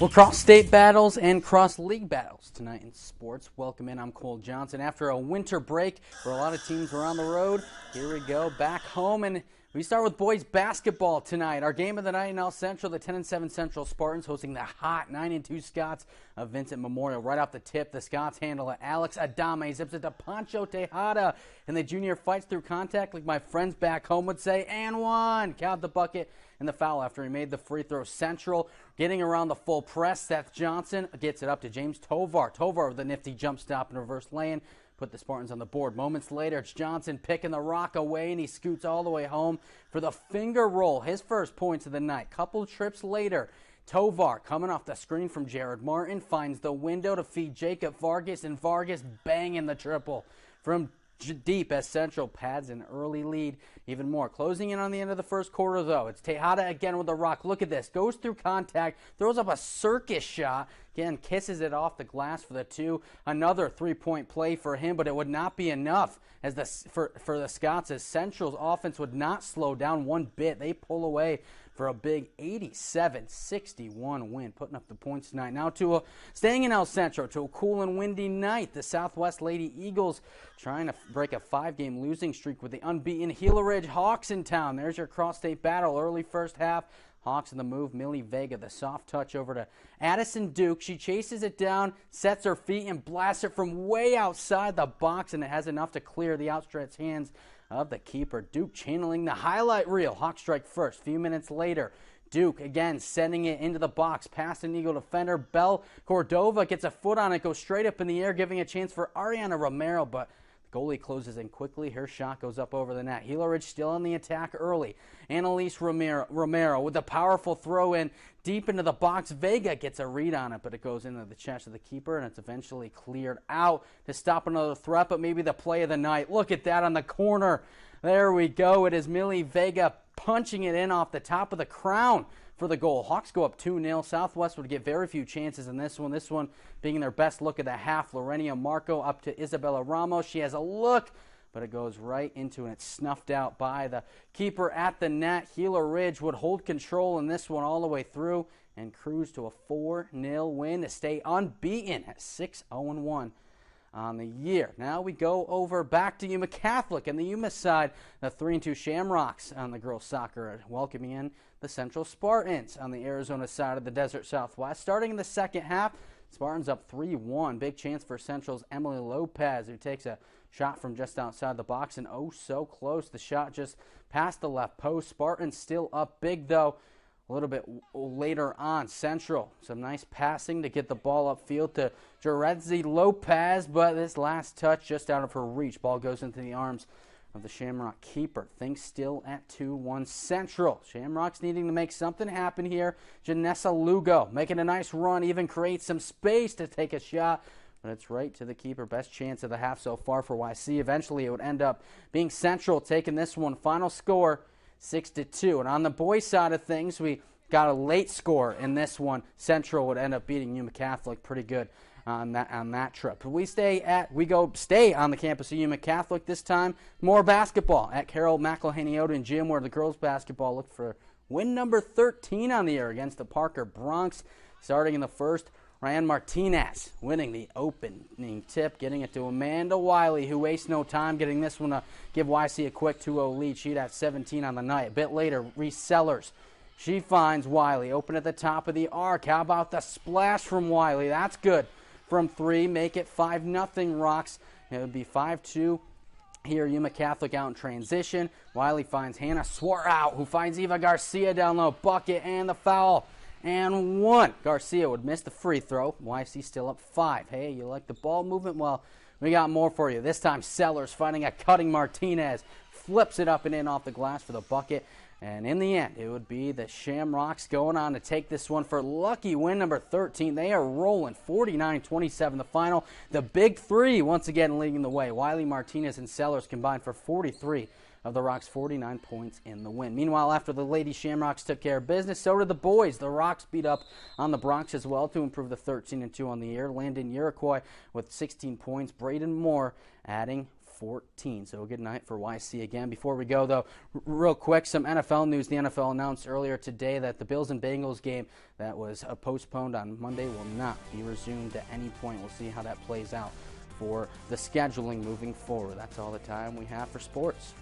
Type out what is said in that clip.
Well, cross-state battles and cross-league battles tonight in sports. Welcome in, I'm Cole Johnson. After a winter break where a lot of teams were on the road, here we go back home, and we start with boys basketball tonight. Our game of the night in El Centro, the 10-7 Central Spartans hosting the hot 9-2 Scots of Vincent Memorial. Right off the tip, the Scots handle it. Alex Adame zips it to Pancho Tejada, and the junior fights through contact like my friends back home would say, and one. Count the bucket and the foul after he made the free throw. Central getting around the full press. Seth Johnson gets it up to James Tovar. Tovar with a nifty jump stop and reverse lay-in. Put the Spartans on the board. Moments later, it's Johnson picking the rock away, and he scoots all the way home for the finger roll. His first points of the night. Couple trips later, Tovar, coming off the screen from Jared Martin, finds the window to feed Jacob Vargas, and Vargas banging the triple from deep as Central pads an early lead even more. Closing in on the end of the first quarter, though, it's Tejada again with the rock. Look at this. Goes through contact, throws up a circus shot. Again, kisses it off the glass for the two. Another three-point play for him, but it would not be enough as for the Scots, as Central's offense would not slow down one bit. They pull away for a big 87-61 win, putting up the points tonight. Now staying in El Centro to a cool and windy night. The Southwest Lady Eagles trying to break a 5-game losing streak with the unbeaten Gila Ridge Hawks in town. There's your cross-state battle. Early first half, Hawks in the move. Millie Vega, the soft touch over to Addison Duke. She chases it down, sets her feet, and blasts it from way outside the box, and it has enough to clear the outstretched hands of the keeper. Duke channeling the highlight reel. Hawks strike first. Few minutes later, Duke again sending it into the box past an Eagle defender. Belle Cordova gets a foot on it, goes straight up in the air, giving a chance for Ariana Romero, but the goalie closes in quickly. Her shot goes up over the net. Gila Ridge still on the attack early. Annalise Romero with a powerful throw in deep into the box. Vega gets a read on it, but it goes into the chest of the keeper, and it's eventually cleared out to stop another threat, but maybe the play of the night. Look at that on the corner. There we go. It is Millie Vega punching it in off the top of the crown for the goal. Hawks go up 2-0. Southwest would get very few chances in this one. This one being their best look of the half. Lorenia Marco up to Isabella Ramos. She has a look, but it goes right into and it's snuffed out by the keeper at the net. Gila Ridge would hold control in this one all the way through and cruise to a 4-0 win to stay unbeaten at 6-0-1 on the year. Now we go over back to Yuma Catholic and the Yuma side, the 3-2 Shamrocks on the girls soccer, welcoming in the Central Spartans on the Arizona side of the Desert Southwest. Starting in the second half, Spartans up 3-1. Big chance for Central's Emily Lopez, who takes a shot from just outside the box, and oh so close. The shot just past the left post. Spartans still up big, though. A little bit later on, Central, some nice passing to get the ball upfield to Jeredzi Lopez, but this last touch just out of her reach. Ball goes into the arms of the Shamrock keeper. Things still at 2-1 Central. Shamrocks needing to make something happen here. Janessa Lugo making a nice run, even creates some space to take a shot, but it's right to the keeper. Best chance of the half so far for YC. Eventually it would end up being Central taking this one. Final score 6-2. And on the boys' side of things, we got a late score in this one. Central would end up beating Yuma Catholic pretty good on that trip. We stay on the campus of Yuma Catholic this time. More basketball at Carol McElhaney Oden Gym, where the girls basketball looked for win number 13 on the year against the Parker Bronx. Starting in the first, Ryan Martinez winning the opening tip, getting it to Amanda Wiley, who wastes no time getting this one to give YC a quick 2-0 lead. She'd have 17 on the night. A bit later, Reese Sellers, she finds Wiley open at the top of the arc. How about the splash from Wiley? That's good from three. Make it 5-0 Rocks. It would be 5-2. Here, Yuma Catholic out in transition. Wiley finds Hannah Swartout, who finds Eva Garcia down low. Bucket and the foul. And one. Garcia would miss the free throw. YC still up 5. Hey, you like the ball movement? Well, we got more for you. This time, Sellers finding a cutting Martinez. Flips it up and in off the glass for the bucket. And in the end, it would be the Shamrocks going on to take this one for lucky win number 13. They are rolling 49-27 the final. The big three once again leading the way. Wiley, Martinez, and Sellers combined for 43 of the Rocks' 49 points in the win. Meanwhile, after the Lady Shamrocks took care of business, so did the boys. The Rocks beat up on the Bronx as well to improve the 13-2 on the year. Landon Iroquois with 16 points. Braden Moore adding 14. So a good night for YC again. Before we go, though, real quick, some NFL news. The NFL announced earlier today that the Bills and Bengals game that was postponed on Monday will not be resumed at any point. We'll see how that plays out for the scheduling moving forward. That's all the time we have for sports.